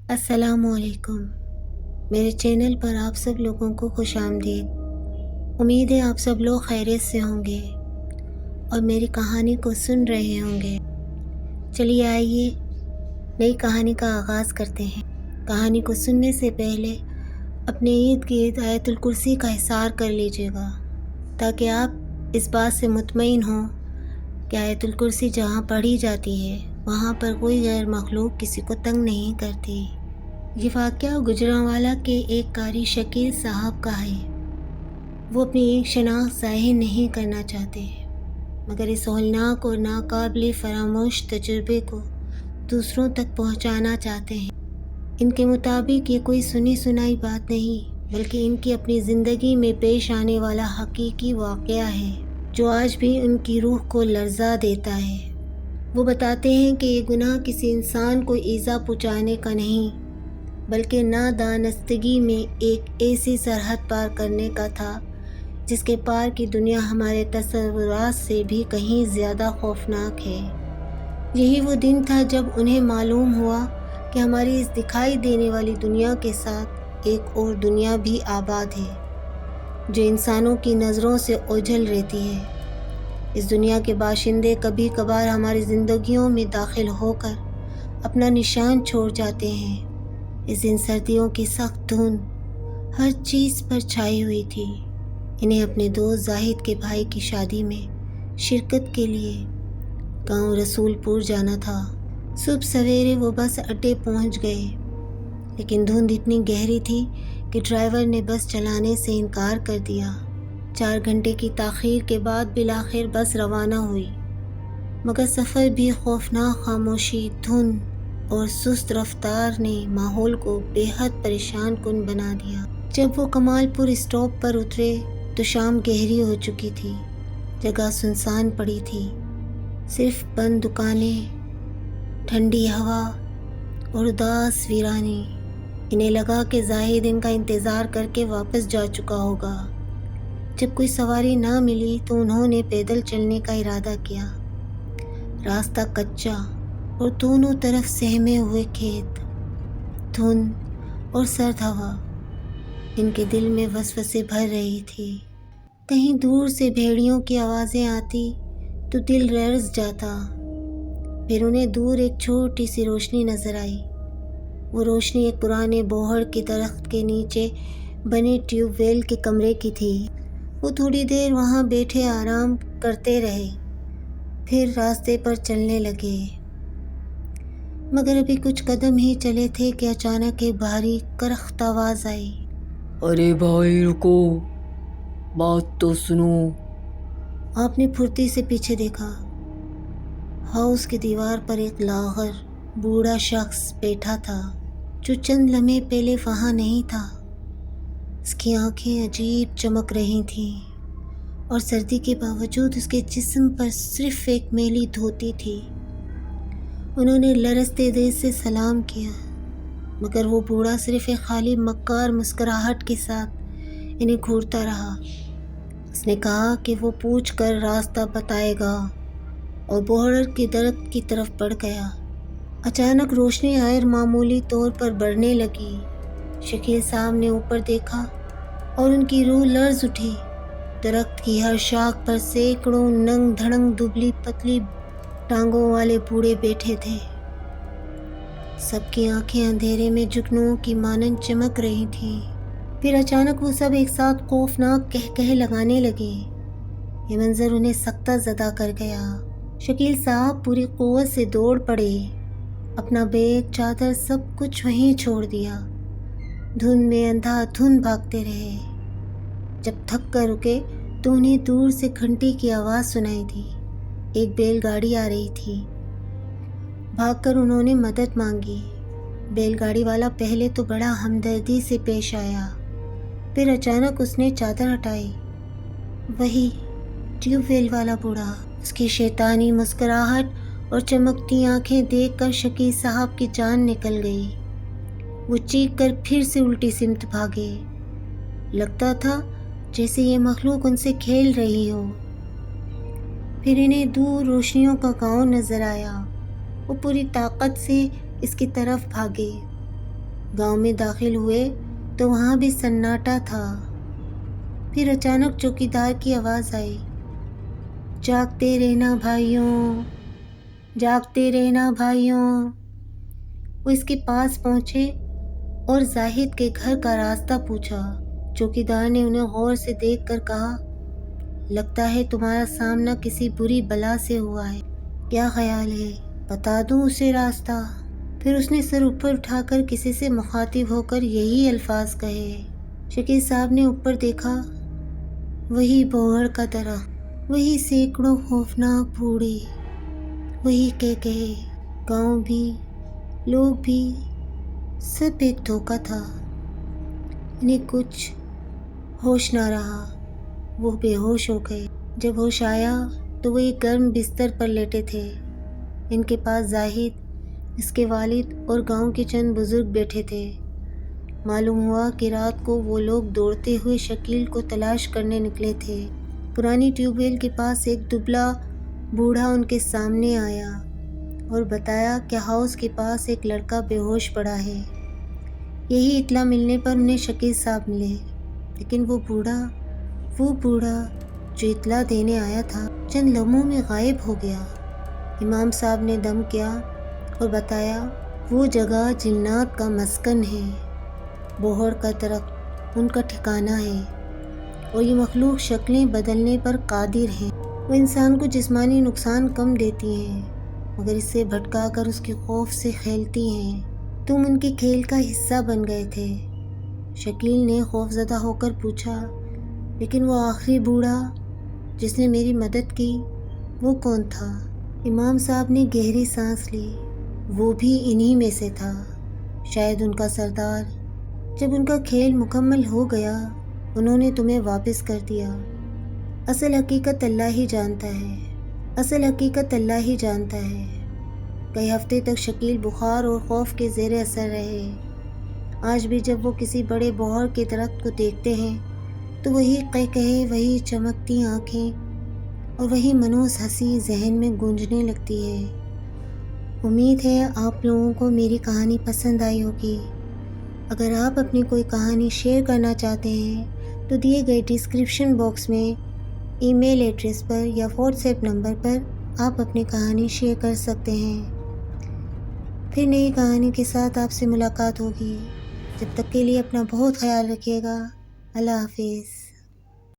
السلام علیکم۔ میرے چینل پر آپ سب لوگوں کو خوش آمدید۔ امید ہے آپ سب لوگ خیریت سے ہوں گے اور میری کہانی کو سن رہے ہوں گے۔ چلیے آئیے نئی کہانی کا آغاز کرتے ہیں۔ کہانی کو سننے سے پہلے اپنے ارد گرد آیت الکرسی کا حصار کر لیجیے گا تاکہ آپ اس بات سے مطمئن ہوں کہ آیت الکرسی جہاں پڑھی جاتی ہے وہاں پر کوئی غیر مخلوق کسی کو تنگ نہیں کرتی۔ یہ واقعہ گجرانوالہ کے ایک قاری شکیل صاحب کا ہے۔ وہ اپنی شناخت ظاہر نہیں کرنا چاہتے مگر اس ہولناک اور ناقابل فراموش تجربے کو دوسروں تک پہنچانا چاہتے ہیں۔ ان کے مطابق یہ کوئی سنی سنائی بات نہیں بلکہ ان کی اپنی زندگی میں پیش آنے والا حقیقی واقعہ ہے جو آج بھی ان کی روح کو لرزا دیتا ہے۔ وہ بتاتے ہیں کہ یہ گناہ کسی انسان کو ایذا پہنچانے کا نہیں بلکہ نادانستگی میں ایک ایسی سرحد پار کرنے کا تھا جس کے پار کی دنیا ہمارے تصورات سے بھی کہیں زیادہ خوفناک ہے۔ یہی وہ دن تھا جب انہیں معلوم ہوا کہ ہماری اس دکھائی دینے والی دنیا کے ساتھ ایک اور دنیا بھی آباد ہے جو انسانوں کی نظروں سے اوجھل رہتی ہے۔ اس دنیا کے باشندے کبھی کبھار ہماری زندگیوں میں داخل ہو کر اپنا نشان چھوڑ جاتے ہیں۔ اس دن سردیوں کی سخت دھند ہر چیز پر چھائی ہوئی تھی۔ انہیں اپنے دوست زاہد کے بھائی کی شادی میں شرکت کے لیے گاؤں رسول پور جانا تھا۔ صبح سویرے وہ بس اڈے پہنچ گئے لیکن دھند اتنی گہری تھی کہ ڈرائیور نے بس چلانے سے انکار کر دیا۔ 4 گھنٹے کی تاخیر کے بعد بالآخر بس روانہ ہوئی مگر سفر بھی خوفناک خاموشی، دھند اور سست رفتار نے ماحول کو بے حد پریشان کن بنا دیا۔ جب وہ کمال پور اسٹاپ پر اترے تو شام گہری ہو چکی تھی۔ جگہ سنسان پڑی تھی، صرف بند دکانیں، ٹھنڈی ہوا اور اداس ویرانی۔ انہیں لگا کہ زاہد ان کا انتظار کر کے واپس جا چکا ہوگا۔ جب کوئی سواری نہ ملی تو انہوں نے پیدل چلنے کا ارادہ کیا۔ راستہ کچا اور دونوں طرف سہمے ہوئے کھیت، دھند اور سرد ہوا ان کے دل میں وسوسے بھر رہی تھی۔ کہیں دور سے بھیڑیوں کی آوازیں آتی تو دل لرز جاتا۔ پھر انہیں دور ایک چھوٹی سی روشنی نظر آئی۔ وہ روشنی ایک پرانے بوہڑ کے درخت کے نیچے بنے ٹیوب ویل کے کمرے کی تھی۔ وہ تھوڑی دیر وہاں بیٹھے آرام کرتے رہے، پھر راستے پر چلنے لگے۔ مگر ابھی کچھ قدم ہی چلے تھے کہ اچانک ایک بھاری کرخت آواز آئی۔ ارے بھائی رکو، بات تو سنو۔ آپ نے پھرتی سے پیچھے دیکھا۔ ہاؤس کی دیوار پر ایک لاغر بوڑھا شخص بیٹھا تھا جو چند لمحے پہلے وہاں نہیں تھا۔ اس کی آنکھیں عجیب چمک رہی تھیں اور سردی کے باوجود اس کے جسم پر صرف ایک میلی دھوتی تھی۔ انہوں نے لرزتے دل سے سلام کیا مگر وہ بوڑھا صرف ایک خالی مکار مسکراہٹ کے ساتھ انہیں گھورتا رہا۔ اس نے کہا کہ وہ پوچھ کر راستہ بتائے گا اور بوہڑ کے درخت کی طرف بڑھ گیا۔ اچانک روشنی غیر معمولی طور پر بڑھنے لگی۔ شکیل صاحب نے اوپر دیکھا اور ان کی روح لرز اٹھی۔ درخت کی ہر شاخ پر سینکڑوں ننگ دھڑنگ دبلی پتلی ٹانگوں والے بوڑھے بیٹھے تھے۔ سب کی آنکھیں اندھیرے میں جگنوں کی مانند چمک رہی تھیں۔ پھر اچانک وہ سب ایک ساتھ خوفناک قہقہے لگانے لگے۔ یہ منظر انہیں سکتہ زدہ کر گیا۔ شکیل صاحب پوری قوت سے دوڑ پڑے، اپنا بیگ، چادر، سب کچھ وہیں چھوڑ دیا۔ دھند میں اندھا دھند بھاگتے رہے۔ جب تھک کر رکے تو انہیں دور سے گھنٹی کی آواز سنائی دی۔ ایک بیل گاڑی آ رہی تھی۔ بھاگ کر انہوں نے مدد مانگی۔ بیل گاڑی والا پہلے تو بڑا ہمدردی سے پیش آیا، پھر اچانک اس نے چادر ہٹائی۔ وہی ٹیوب ویل والا بوڑھا۔ اس کی شیطانی مسکراہٹ اور چمکتی آنکھیں دیکھ کر شکیل صاحب کی جان نکل گئی۔ وہ چیخ کر پھر سے الٹی سمت بھاگے۔ لگتا تھا جیسے یہ مخلوق ان سے کھیل رہی ہو۔ پھر انہیں دور روشنیوں کا گاؤں نظر آیا۔ وہ پوری طاقت سے اس کی طرف بھاگے گاؤں میں داخل ہوئے تو وہاں بھی سناٹا تھا۔ پھر اچانک چوکیدار کی آواز آئی، جاگتے رہنا بھائیوں، جاگتے رہنا بھائیوں۔ وہ اس کے پاس پہنچے اور زاہد کے گھر کا راستہ پوچھا۔ چوکیدار نے انہیں غور سے دیکھ کر کہا، لگتا ہے تمہارا سامنا کسی بری بلا سے ہوا ہے، کیا خیال ہے بتا دوں اسے راستہ؟ پھر اس نے سر اوپر اٹھا کر کسی سے مخاطب ہو کر یہی الفاظ کہے۔ شکیل صاحب نے اوپر دیکھا، وہی بوہڑ کا درخت، وہی سینکڑوں خوفناک بوڑھے، وہی کہے، گاؤں بھی، لوگ بھی، سب ایک دھوکہ تھا۔ انہیں کچھ ہوش نہ رہا، وہ بے ہوش ہو گئے۔ جب ہوش آیا تو وہ ایک گرم بستر پر لیٹے تھے۔ ان کے پاس زاہد، اس کے والد اور گاؤں کے چند بزرگ بیٹھے تھے۔ معلوم ہوا کہ رات کو وہ لوگ دوڑتے ہوئے شکیل کو تلاش کرنے نکلے تھے۔ پرانی ٹیوب ویل کے پاس ایک دبلا بوڑھا ان کے سامنے آیا اور بتایا کہ ہاؤس کے پاس ایک لڑکا بے ہوش پڑا ہے۔ یہی اطلاع ملنے پر انہیں شکیل صاحب ملے، لیکن وہ بوڑھا جو اطلاع دینے آیا تھا چند لمحوں میں غائب ہو گیا۔ امام صاحب نے دم کیا اور بتایا وہ جگہ جنات کا مسکن ہے، بوہڑ کا درخت ان کا ٹھکانہ ہے، اور یہ مخلوق شکلیں بدلنے پر قادر ہیں۔ وہ انسان کو جسمانی نقصان کم دیتی ہیں مگر اس سے بھٹکا کر اس کے خوف سے کھیلتی ہیں۔ تم ان کے کھیل کا حصہ بن گئے تھے۔ شکیل نے خوف زدہ ہو کر پوچھا، لیکن وہ آخری بوڑھا جس نے میری مدد کی، وہ کون تھا؟ امام صاحب نے گہری سانس لی، وہ بھی انہی میں سے تھا، شاید ان کا سردار۔ جب ان کا کھیل مکمل ہو گیا انہوں نے تمہیں واپس کر دیا۔ اصل حقیقت اللہ ہی جانتا ہے، اصل حقیقت اللہ ہی جانتا ہے۔ کئی ہفتے تک شکیل بخار اور خوف کے زیر اثر رہے۔ آج بھی جب وہ کسی بڑے بوہڑ کے درخت کو دیکھتے ہیں تو وہی قہقہے، وہی چمکتی آنکھیں اور وہی منحوس ہنسی ذہن میں گونجنے لگتی ہے۔ امید ہے آپ لوگوں کو میری کہانی پسند آئی ہوگی۔ اگر آپ اپنی کوئی کہانی شیئر کرنا چاہتے ہیں تو دیے گئے ڈسکرپشن باکس میں ای میل ایڈریس پر یا واٹس ایپ نمبر پر آپ اپنی کہانی شیئر کر سکتے ہیں۔ پھر نئی کہانی کے ساتھ آپ سے ملاقات ہوگی۔ جب تک کے لیے اپنا بہت خیال رکھیے گا۔ اللہ حافظ۔